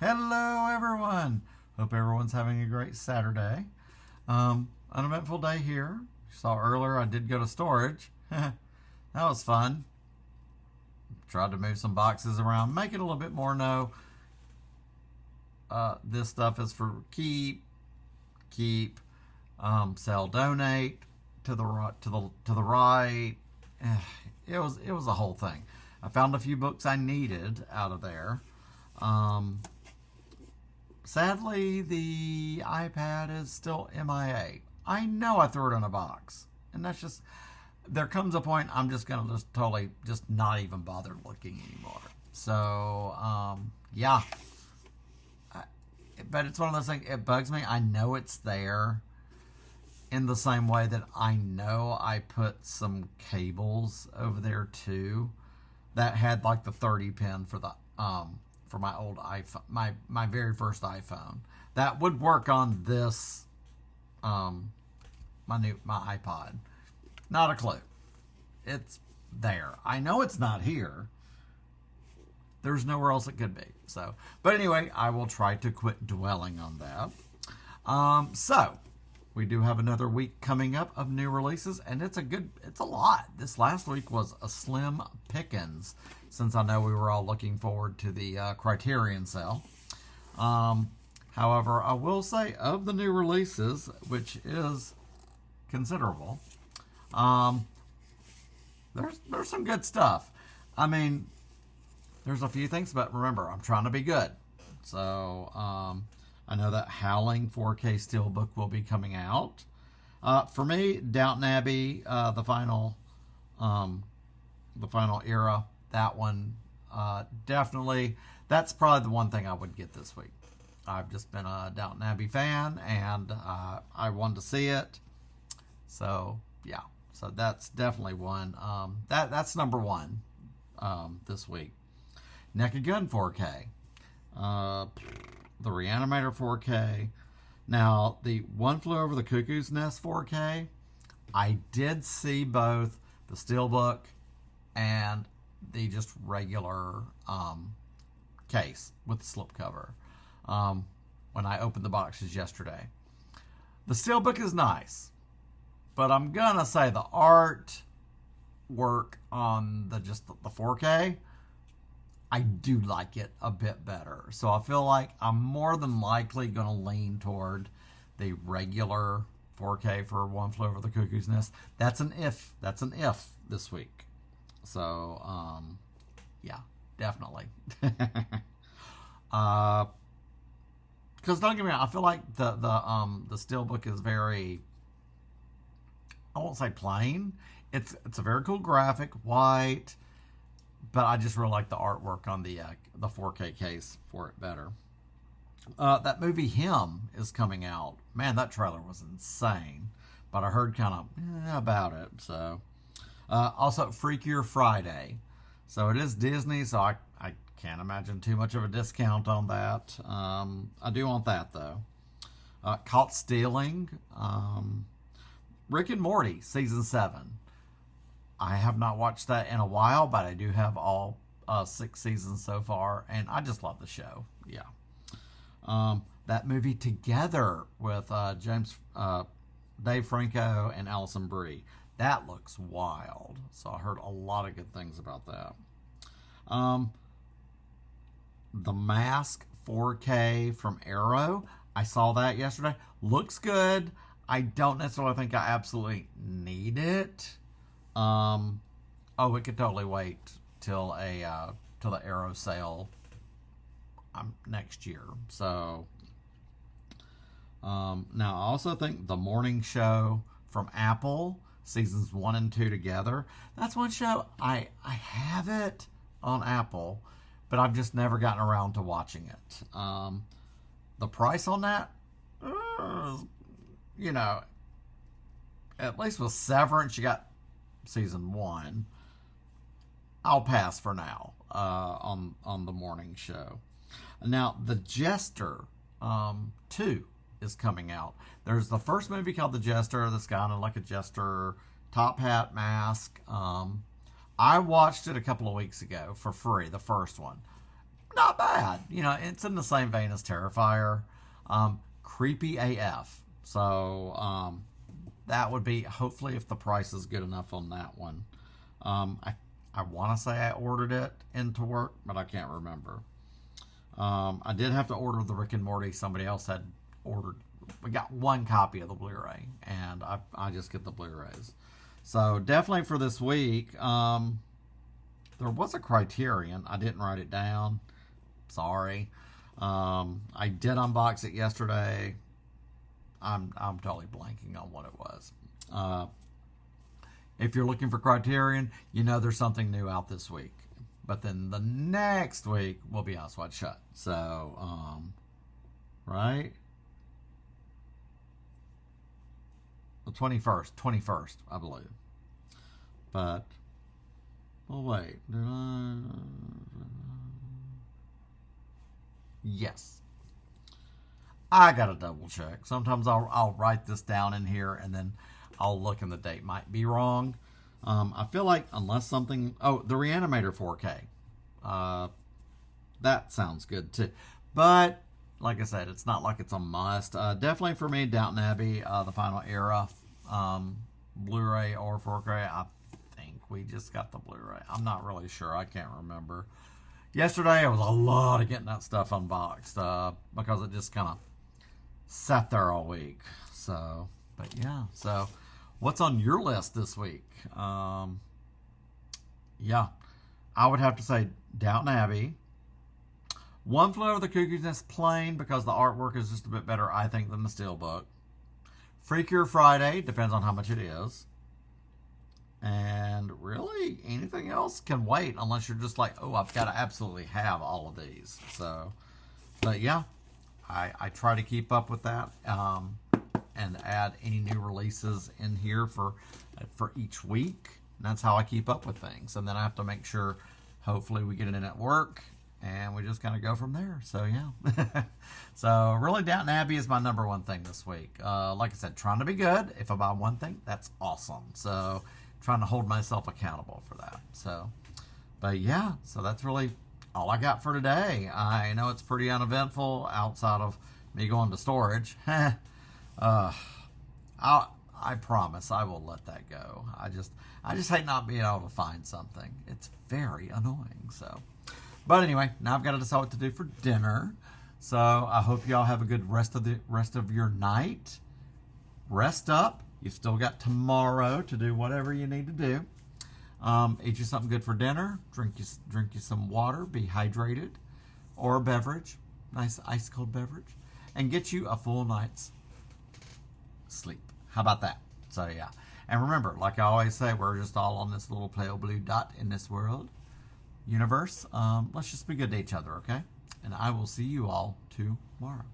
Hello, everyone. Hope everyone's having a great Saturday. Uneventful day here. You saw earlier I did go to storage. That was fun. Tried to move some boxes around, make it a little bit more know. This stuff is for keep, sell, donate to the right. It was a whole thing. I found a few books I needed out of there. Sadly, the iPad is still MIA. I know I threw it in a box, and that's just. There comes a point I'm just gonna just totally just not even bother looking anymore. So yeah, but it's one of those things. It bugs me. I know it's there. In the same way that I know I put some cables over there too, that had like the 30 pin for the for my old iPhone, my very first iPhone. That would work on this my iPod. Not a clue. It's there. I know it's not here. There's nowhere else it could be. So, but anyway, I will try to quit dwelling on that. So we do have another week coming up of new releases, and it's a lot. This last week was a slim pickings, since I know we were all looking forward to the Criterion sale. However, I will say, of the new releases, which is considerable, there's some good stuff. I mean, there's a few things, but remember, I'm trying to be good. So, I know that Howling 4K Steelbook will be coming out. For me, Downton Abbey, the final era, that one, definitely, that's probably the one thing I would get this week. I've just been a Downton Abbey fan, and I wanted to see it. So, yeah. So that's definitely one. That's number one this week. Naked Gun 4K. The Reanimator 4K. Now, the One Flew Over the Cuckoo's Nest 4K, I did see both the Steelbook and the just regular case with the slipcover when I opened the boxes yesterday. The Steelbook is nice, but I'm going to say the art work on the 4K, I do like it a bit better. So I feel like I'm more than likely going to lean toward the regular 4K for One Flew Over the Cuckoo's Nest. That's an if. That's an if this week. So, yeah, definitely. Because don't get me wrong, I feel like the Steelbook is very, I won't say plain. It's a very cool graphic, white. But I just really like the artwork on the 4K case for it better. That movie Him is coming out. Man, that trailer was insane. But I heard kind of about it. So, also Freakier Friday. So it is Disney, so I can't imagine too much of a discount on that. I do want that though. Caught Stealing. Rick and Morty season 7. I have not watched that in a while, but I do have all 6 seasons so far, and I just love the show. Yeah. That movie Together with Dave Franco and Allison Brie. That looks wild. So I heard a lot of good things about that. The Mask 4K from Arrow. I saw that yesterday. Looks good. I don't necessarily think I absolutely need it. We could totally wait till the Arrow sale next year. So, now I also think the Morning Show from Apple, seasons 1 and 2 together. That's one show I have it on Apple, but I've just never gotten around to watching it. The price on that, at least with Severance, you got season 1. I'll pass for now on the Morning Show. Now, The Jester 2 is coming out. There's the first movie called The Jester. That's kind of like a jester top hat mask. I watched it a couple of weeks ago for free, the first one. not bad. You know, it's in the same vein as Terrifier. Creepy AF. So that would be, hopefully, if the price is good enough on that one. I want to say I ordered it into work, but I can't remember. I did have to order the Rick and Morty. Somebody else had ordered. We got one copy of the Blu-ray, and I just get the Blu-rays. So definitely for this week, there was a Criterion. I didn't write it down. Sorry. I did unbox it yesterday. I'm totally blanking on what it was. If you're looking for Criterion, you know there's something new out this week. But then the next week will be Eyes Wide Shut. So, right? The 21st, I believe. But, well, wait. Did I? Yes. I gotta double check. Sometimes I'll write this down in here and then I'll look and the date might be wrong. I feel like unless something... Oh, the Reanimator 4K. That sounds good too. But, like I said, it's not like it's a must. Definitely for me, Downton Abbey, the Final Era, Blu-ray or 4K. I think we just got the Blu-ray. I'm not really sure. I can't remember. Yesterday, it was a lot of getting that stuff unboxed because it just kind of sat there all week. So, but yeah. So, what's on your list this week? Yeah, I would have to say Downton Abbey. One Flew Over the Cuckoo's Nest plain because the artwork is just a bit better, I think, than the Steelbook. Freakier Friday, depends on how much it is. And really, anything else can wait unless you're just like, oh, I've got to absolutely have all of these. So, but yeah, I try to keep up with that and add any new releases in here for each week. And that's how I keep up with things. And then I have to make sure, hopefully, we get it in at work. And we just kind of go from there. So, yeah. So, really, Downton Abbey is my number one thing this week. Like I said, trying to be good. If I buy one thing, that's awesome. So, trying to hold myself accountable for that. So, but yeah. So, that's really all I got for today. I know it's pretty uneventful outside of me going to storage. I promise I will let that go. I just hate not being able to find something. It's very annoying. So. But anyway, now I've got to decide what to do for dinner. So I hope y'all have a good rest of your night. Rest up. You've still got tomorrow to do whatever you need to do. Eat you something good for dinner. Drink you some water. Be hydrated, or a beverage, nice ice cold beverage, and get you a full night's sleep. How about that? So yeah. And remember, like I always say, we're just all on this little pale blue dot in this world. Universe, let's just be good to each other, okay? And I will see you all tomorrow.